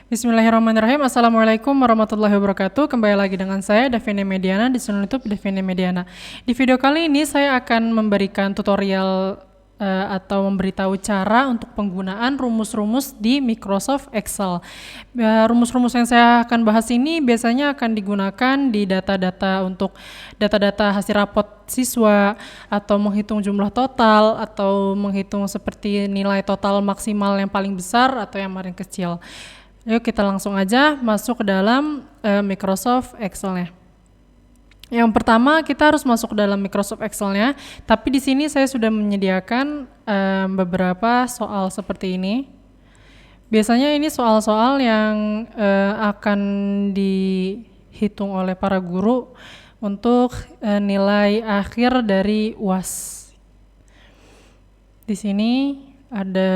Bismillahirrahmanirrahim. Assalamualaikum warahmatullahi wabarakatuh. Kembali lagi dengan saya, Davina Mediana, di channel YouTube Davina Mediana. Di video kali ini saya akan memberikan tutorial atau memberitahu cara untuk penggunaan rumus-rumus di Microsoft Excel. Rumus-rumus yang saya akan bahas ini biasanya akan digunakan di data-data untuk data-data hasil rapot siswa, atau menghitung jumlah total, atau menghitung seperti nilai total maksimal yang paling besar atau yang paling kecil. Yuk kita langsung aja masuk ke dalam Microsoft Excel-nya. Yang pertama kita harus masuk ke dalam Microsoft Excel-nya, tapi di sini saya sudah menyediakan beberapa soal seperti ini. Biasanya ini soal-soal yang akan dihitung oleh para guru untuk nilai akhir dari UAS. Di sini ada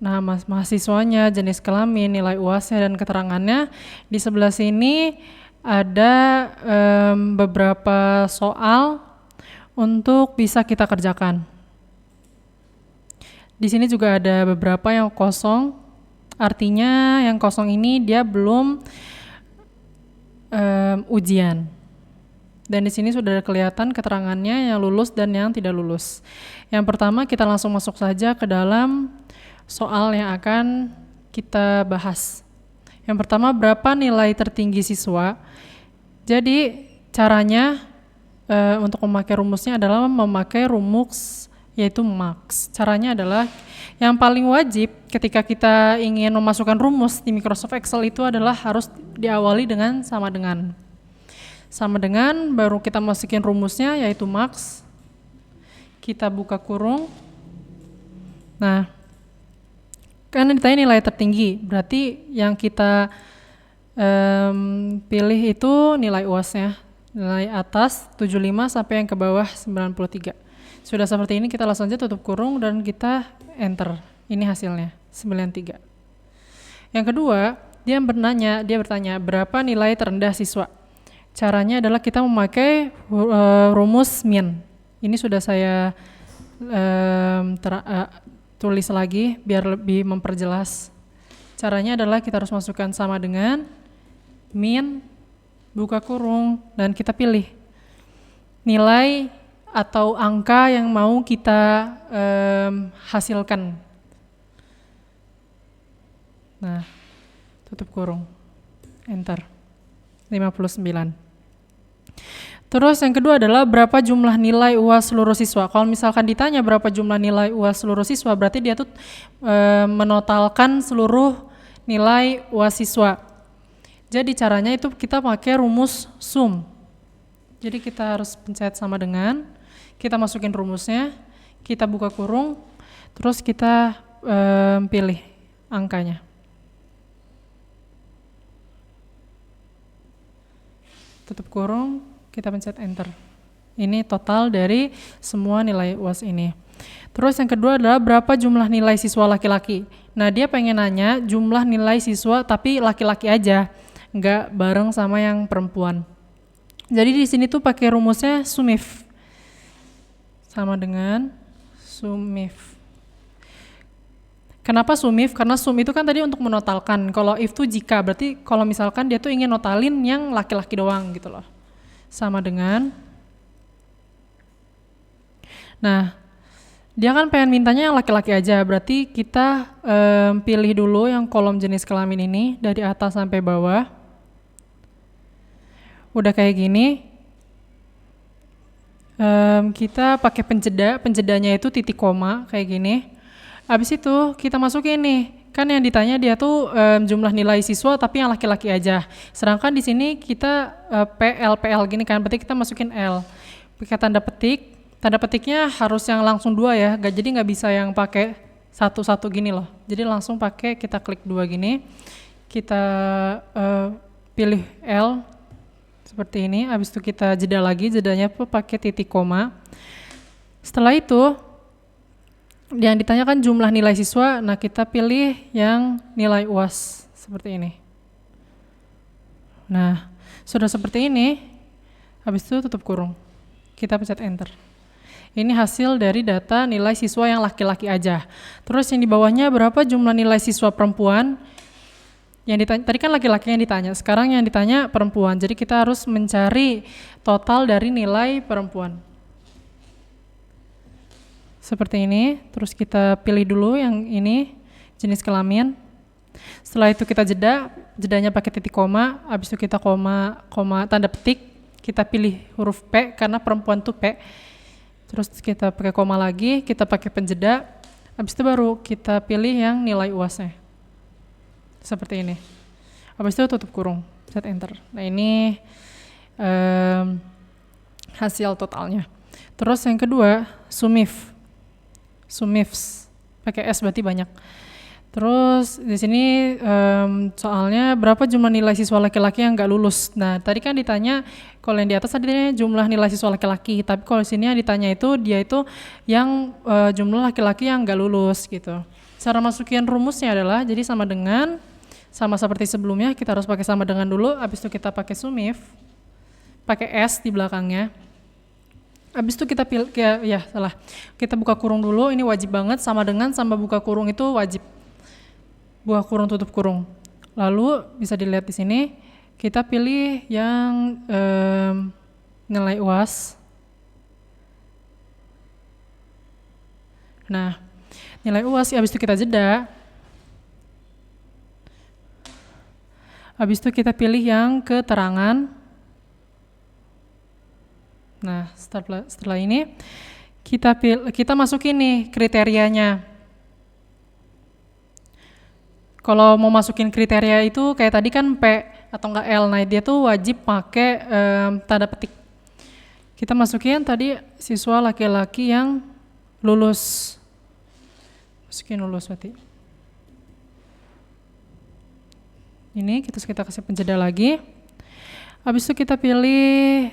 nama mahasiswanya, jenis kelamin, nilai UAS-nya, dan keterangannya. Di sebelah sini ada beberapa soal untuk bisa kita kerjakan. Di sini juga ada beberapa yang kosong, artinya yang kosong ini dia belum ujian. Dan di sini sudah kelihatan keterangannya yang lulus dan yang tidak lulus. Yang pertama kita langsung masuk saja ke dalam soal yang akan kita bahas. Yang pertama, berapa nilai tertinggi siswa? Jadi caranya untuk memakai rumusnya adalah memakai rumus yaitu max. Caranya adalah yang paling wajib ketika kita ingin memasukkan rumus di Microsoft Excel itu adalah harus diawali dengan sama dengan. Sama dengan, baru kita masukin rumusnya yaitu max. Kita buka kurung. Nah, karena ditanya nilai tertinggi, berarti yang kita pilih itu nilai UAS-nya. Nilai atas 75 sampai yang ke bawah 93. Sudah seperti ini kita langsung aja tutup kurung dan kita enter. Ini hasilnya 93. Yang kedua, dia bertanya berapa nilai terendah siswa. Caranya adalah kita memakai rumus min. Ini sudah saya tulis lagi biar lebih memperjelas. Caranya adalah kita harus masukkan sama dengan min, buka kurung, dan kita pilih nilai atau angka yang mau kita hasilkan. Nah, tutup kurung, enter, 59. Terus yang kedua adalah berapa jumlah nilai UAS seluruh siswa. Kalau misalkan ditanya berapa jumlah nilai UAS seluruh siswa, berarti dia tuh menotalkan seluruh nilai UAS siswa. Jadi caranya itu kita pakai rumus sum. Jadi kita harus pencet sama dengan, kita masukin rumusnya, kita buka kurung, terus kita pilih angkanya. Tutup kurung, kita pencet enter. Ini total dari semua nilai UAS ini. Terus yang kedua adalah berapa jumlah nilai siswa laki-laki. Nah, dia pengen nanya jumlah nilai siswa tapi laki-laki aja, nggak bareng sama yang perempuan. Jadi di sini tuh pakai rumusnya SUMIF. Sama dengan SUMIF. Kenapa SUMIF? Karena sum itu kan tadi untuk menotalkan. Kalau if tuh jika, berarti kalau misalkan dia tuh ingin notalin yang laki-laki doang gitu loh. Sama dengan, nah dia kan pengen mintanya yang laki-laki aja, berarti kita pilih dulu yang kolom jenis kelamin ini dari atas sampai bawah. Udah kayak gini, kita pakai penjedanya itu titik koma kayak gini. Habis itu kita masukin nih, kan yang ditanya dia tuh jumlah nilai siswa tapi yang laki-laki aja. Sedangkan di sini kita PL gini kan, berarti kita masukin L. Pakai tanda petik, tanda petiknya harus yang langsung 2 ya, jadi nggak bisa yang pakai satu-satu gini loh. Jadi langsung pakai, kita klik 2 gini, kita pilih L seperti ini. Habis itu kita jeda lagi, jedanya pakai titik koma. Setelah itu yang ditanyakan jumlah nilai siswa, nah kita pilih yang nilai UAS seperti ini. Nah, sudah seperti ini, habis itu tutup kurung, kita pencet enter. Ini hasil dari data nilai siswa yang laki-laki aja. Terus yang di bawahnya berapa jumlah nilai siswa perempuan? tadi kan laki-laki yang ditanya, sekarang yang ditanya perempuan. Jadi kita harus mencari total dari nilai perempuan. Seperti ini, terus kita pilih dulu yang ini, jenis kelamin. Setelah itu kita jedanya pakai titik koma, habis itu kita koma tanda petik, kita pilih huruf P karena perempuan tuh P. Terus kita pakai koma lagi, kita pakai penjeda, habis itu baru kita pilih yang nilai UAS-nya. Seperti ini. Habis itu tutup kurung, set enter. Nah ini hasil totalnya. Terus yang kedua, sumifs, pakai S berarti banyak. Terus di sini soalnya berapa jumlah nilai siswa laki-laki yang nggak lulus. Nah tadi kan ditanya, kalau yang di atas tadi jumlah nilai siswa laki-laki, tapi kalau di sini yang ditanya itu dia itu yang jumlah laki-laki yang nggak lulus gitu. Cara masukin rumusnya adalah jadi sama seperti sebelumnya, kita harus pakai sama dengan dulu, habis itu kita pakai sumif, pakai S di belakangnya. Habis itu kita kita buka kurung dulu, ini wajib banget, sama buka kurung itu wajib. Buka kurung tutup kurung. Lalu bisa dilihat di sini, kita pilih yang nilai UAS. Nah, nilai UAS, habis itu kita jeda. Habis itu kita pilih yang keterangan. Nah, setelah ini kita masukin nih kriterianya. Kalau mau masukin kriteria itu kayak tadi kan P atau enggak L, nah dia tuh wajib pakai tanda petik. Kita masukin tadi siswa laki-laki yang lulus. Masukin lulus berarti. Ini kita kasih penjeda lagi. Habis itu kita pilih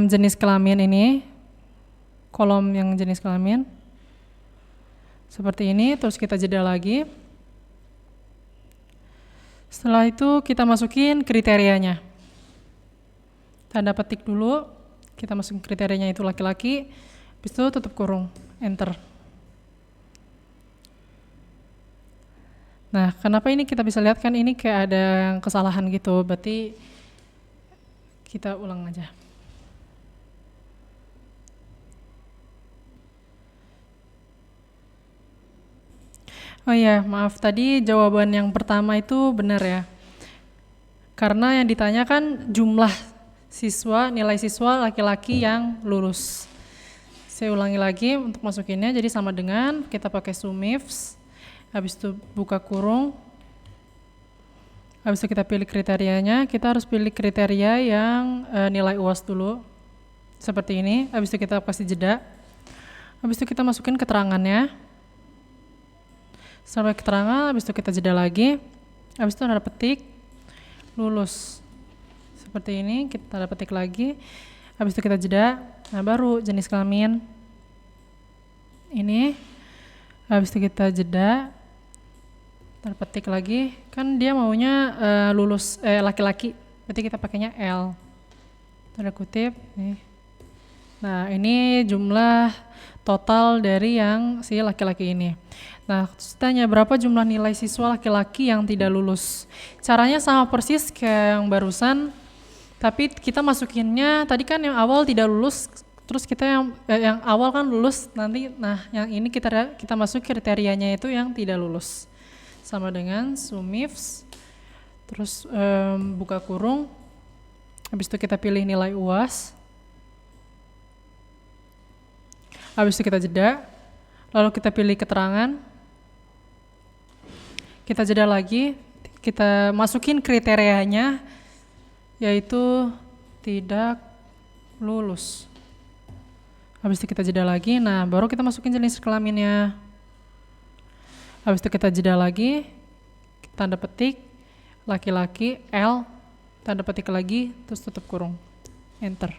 jenis kelamin ini, kolom yang jenis kelamin. Seperti ini, terus kita jeda lagi. Setelah itu kita masukin kriterianya. Tanda petik dulu, kita masukin kriterianya itu laki-laki, habis itu tutup kurung, enter. Nah, kenapa ini kita bisa lihat kan ini kayak ada kesalahan gitu, berarti kita ulang aja. Oh iya, maaf tadi jawaban yang pertama itu benar ya. Karena yang ditanya kan jumlah siswa, nilai siswa laki-laki yang lulus. Saya ulangi lagi untuk masukinnya, jadi sama dengan kita pakai sumifs, habis itu buka kurung, habis itu kita pilih kriterianya, kita harus pilih kriteria yang nilai UAS dulu, seperti ini, habis itu kita kasih jeda, habis itu kita masukin keterangannya, sampai keterangan, habis itu kita jeda lagi, habis itu tanda petik, lulus, seperti ini, kita tanda petik lagi, habis itu kita jeda, nah baru jenis kelamin, ini, habis itu kita jeda, tanda petik lagi, kan dia maunya lulus laki-laki, berarti kita pakainya L, tanda kutip, nih. Nah ini jumlah total dari yang si laki-laki ini. Nah tanya berapa jumlah nilai siswa laki-laki yang tidak lulus. Caranya sama persis kayak yang barusan, tapi kita masukinnya tadi kan yang awal tidak lulus, terus kita yang awal kan lulus nanti, nah yang ini kita masuk kriterianya itu yang tidak lulus. Sama dengan sumifs, terus buka kurung, habis itu kita pilih nilai UAS, habis itu kita jeda, lalu kita pilih keterangan, kita jeda lagi, kita masukin kriterianya, yaitu tidak lulus. Habis itu kita jeda lagi, nah baru kita masukin jenis kelaminnya. Habis itu kita jeda lagi, tanda petik, laki-laki, L, tanda petik lagi, terus tutup kurung, enter.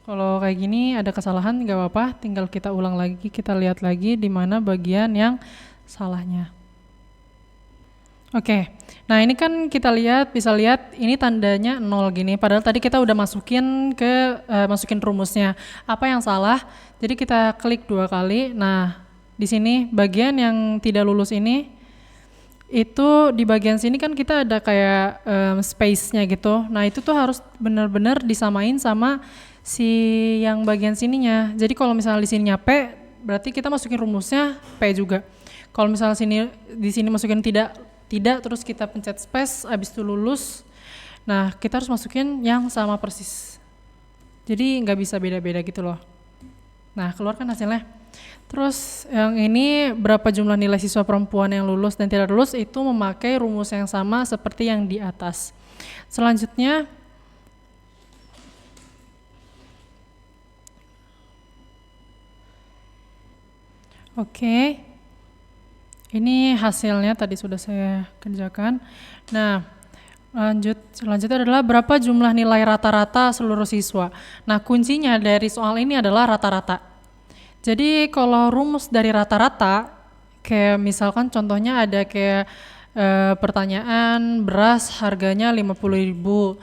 Kalau kayak gini ada kesalahan nggak apa-apa, tinggal kita ulang lagi, kita lihat lagi di mana bagian yang salahnya. Oke, nah ini kan kita bisa lihat ini tandanya 0 gini, padahal tadi kita udah masukin rumusnya. Apa yang salah? Jadi kita klik 2 kali, nah di sini bagian yang tidak lulus ini, itu di bagian sini kan kita ada kayak space-nya gitu. Nah itu tuh harus benar-benar disamain sama si yang bagian sininya. Jadi kalau misalnya di sininya P, berarti kita masukin rumusnya P juga. Kalau misalnya di sini masukin tidak, terus kita pencet space, abis itu lulus. Nah kita harus masukin yang sama persis. Jadi nggak bisa beda-beda gitu loh. Nah keluarkan hasilnya. Terus yang ini berapa jumlah nilai siswa perempuan yang lulus dan tidak lulus itu memakai rumus yang sama seperti yang di atas. Selanjutnya ini hasilnya tadi sudah saya kerjakan. Nah, selanjutnya adalah berapa jumlah nilai rata-rata seluruh siswa. Nah, kuncinya dari soal ini adalah rata-rata. Jadi kalau rumus dari rata-rata, kayak misalkan contohnya ada kayak pertanyaan beras harganya 50.000,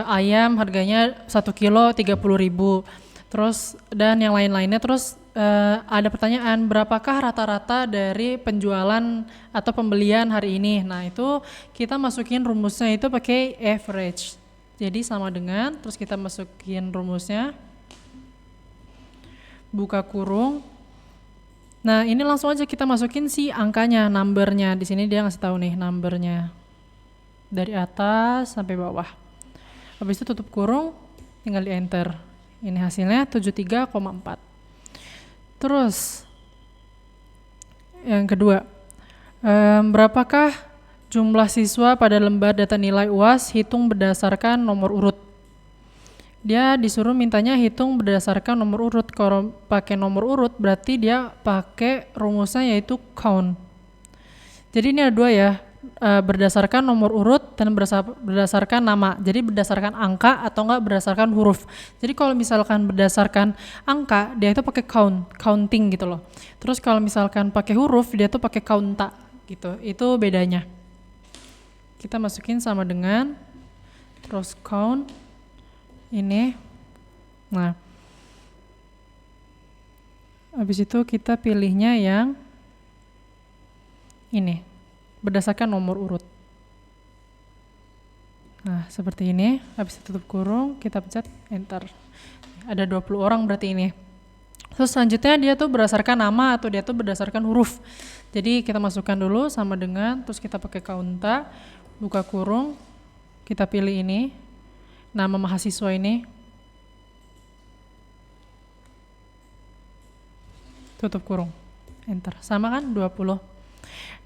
ayam harganya 1 kilo 30.000, terus dan yang lain-lainnya. Terus ada pertanyaan berapakah rata-rata dari penjualan atau pembelian hari ini. Nah itu kita masukin rumusnya itu pakai average. Jadi sama dengan, terus kita masukin rumusnya, buka kurung. Nah ini langsung aja kita masukin si angkanya, numbernya. Di sini dia ngasih tahu nih numbernya dari atas sampai bawah. Habis itu tutup kurung, tinggal di enter. Ini hasilnya 73,4. Terus yang kedua, berapakah jumlah siswa pada lembar data nilai UAS hitung berdasarkan nomor urut? Dia disuruh mintanya hitung berdasarkan nomor urut. Kalau pakai nomor urut berarti dia pakai rumusnya yaitu count. Jadi ini ada dua ya, berdasarkan nomor urut dan berdasarkan nama. Jadi berdasarkan angka atau enggak berdasarkan huruf. Jadi kalau misalkan berdasarkan angka, dia itu pakai counting gitu loh. Terus kalau misalkan pakai huruf, dia tuh pakai counta gitu. Itu bedanya. Kita masukin sama dengan terus count ini. Nah, habis itu kita pilihnya yang ini, berdasarkan nomor urut. Nah, seperti ini. Habis itu tutup kurung, kita pencet enter. Ada 20 orang berarti ini. Terus selanjutnya dia tuh berdasarkan nama atau dia tuh berdasarkan huruf. Jadi kita masukkan dulu sama dengan, terus kita pakai counta, buka kurung, kita pilih ini, nama mahasiswa ini, tutup kurung, enter. Sama kan 20.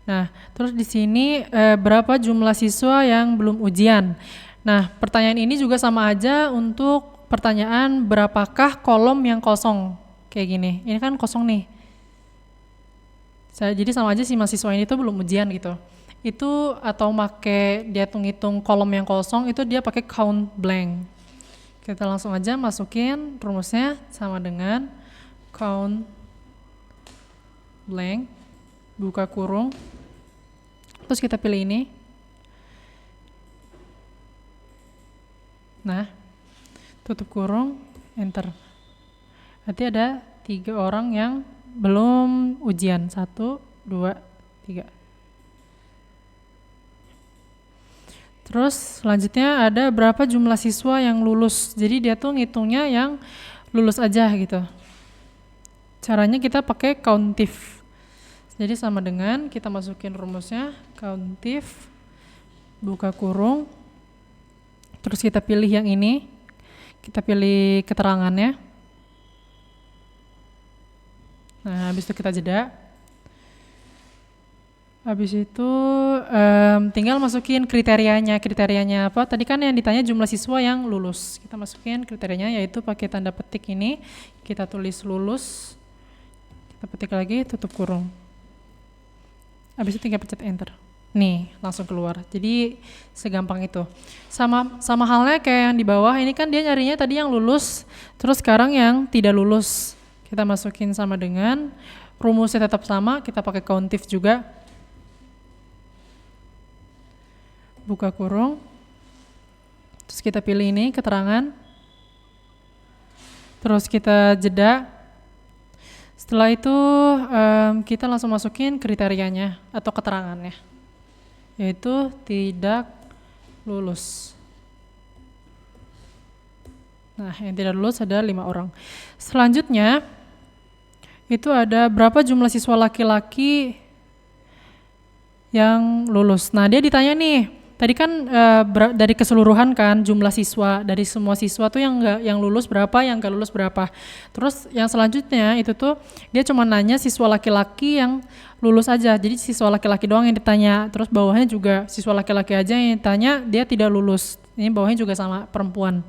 Nah, terus di sini berapa jumlah siswa yang belum ujian? Nah, pertanyaan ini juga sama aja untuk pertanyaan berapakah kolom yang kosong. Kayak gini, ini kan kosong nih. Jadi sama aja si mahasiswa ini tuh belum ujian gitu. Itu atau make dia ngitung kolom yang kosong, itu dia pakai count blank. Kita langsung aja masukin rumusnya sama dengan count blank, buka kurung, terus kita pilih ini. Nah, tutup kurung, enter. Berarti ada 3 orang yang belum ujian. 1, 2, 3. Terus selanjutnya ada berapa jumlah siswa yang lulus. Jadi dia tuh ngitungnya yang lulus aja gitu. Caranya kita pakai countif. Jadi sama dengan kita masukin rumusnya countif, buka kurung, terus kita pilih yang ini, kita pilih keterangannya. Nah habis itu kita jeda. Habis itu tinggal masukin kriterianya apa? Tadi kan yang ditanya jumlah siswa yang lulus. Kita masukin kriterianya yaitu pakai tanda petik ini, kita tulis lulus, kita petik lagi, tutup kurung. Habis itu tinggal pencet enter. Nih, langsung keluar. Jadi segampang itu. Sama halnya kayak yang di bawah, ini kan dia nyarinya tadi yang lulus, terus sekarang yang tidak lulus. Kita masukin sama dengan rumusnya tetap sama, kita pakai countif juga. Buka kurung, terus kita pilih ini keterangan, terus kita jeda. Setelah itu kita langsung masukin kriterianya atau keterangannya, yaitu tidak lulus. Nah, yang tidak lulus ada 5 orang. Selanjutnya, itu ada berapa jumlah siswa laki-laki yang lulus. Nah, dia ditanya nih, tadi kan dari keseluruhan kan jumlah siswa, dari semua siswa tuh yang lulus berapa, yang gak lulus berapa. Terus yang selanjutnya itu tuh dia cuma nanya siswa laki-laki yang lulus aja. Jadi siswa laki-laki doang yang ditanya. Terus bawahnya juga siswa laki-laki aja yang ditanya, dia tidak lulus. Ini bawahnya juga sama perempuan.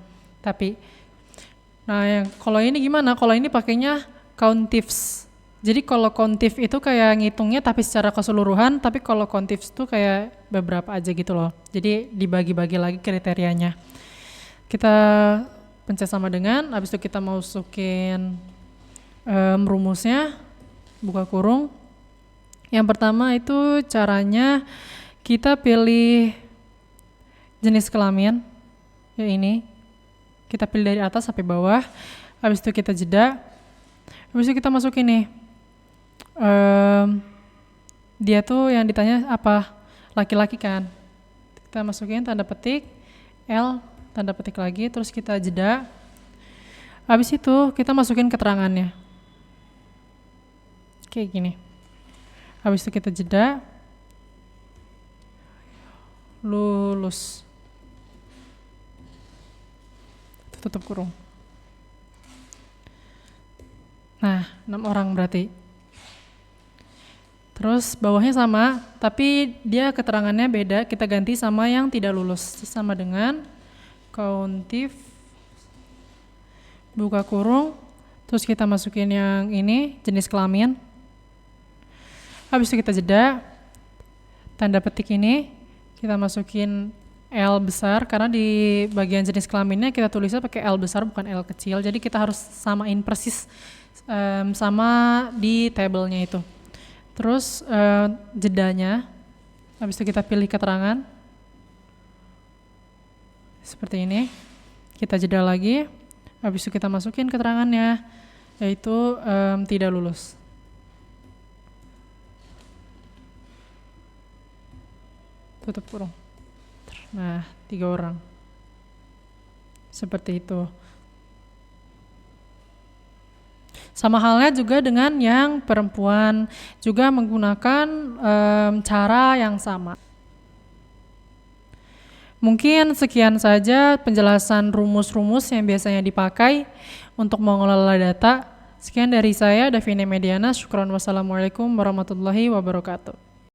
Nah, yang kalau ini gimana? Kalau ini pakainya countifs. Jadi kalau countif itu kayak ngitungnya tapi secara keseluruhan, tapi kalau countifs itu kayak beberapa aja gitu loh. Jadi dibagi-bagi lagi kriterianya. Kita pencet sama dengan, habis itu kita masukin rumusnya, buka kurung. Yang pertama itu caranya kita pilih jenis kelamin, ya ini. Kita pilih dari atas sampai bawah, habis itu kita jeda, habis itu kita masukin nih, dia tuh yang ditanya apa, laki-laki kan, kita masukin tanda petik, L, tanda petik lagi, terus kita jeda, habis itu kita masukin keterangannya, kayak gini, habis itu kita jeda, lulus. Tutup kurung. Nah, 6 orang berarti. Terus bawahnya sama, tapi dia keterangannya beda, kita ganti sama yang tidak lulus. Sama dengan countif, buka kurung, terus kita masukin yang ini, jenis kelamin. Habis itu kita jeda, tanda petik ini, kita masukin L besar, karena di bagian jenis kelaminnya kita tulisnya pakai L besar bukan L kecil, jadi kita harus samain persis sama di tabelnya itu. Terus jedanya, habis itu kita pilih keterangan seperti ini, kita jeda lagi, habis itu kita masukin keterangannya, yaitu tidak lulus. Tutup kurung. Nah, 3 orang. Seperti itu. Sama halnya juga dengan yang perempuan, juga menggunakan cara yang sama. Mungkin sekian saja penjelasan rumus-rumus yang biasanya dipakai untuk mengelola data. Sekian dari saya, Davina Mediana. Syukran, wassalamualaikum warahmatullahi wabarakatuh.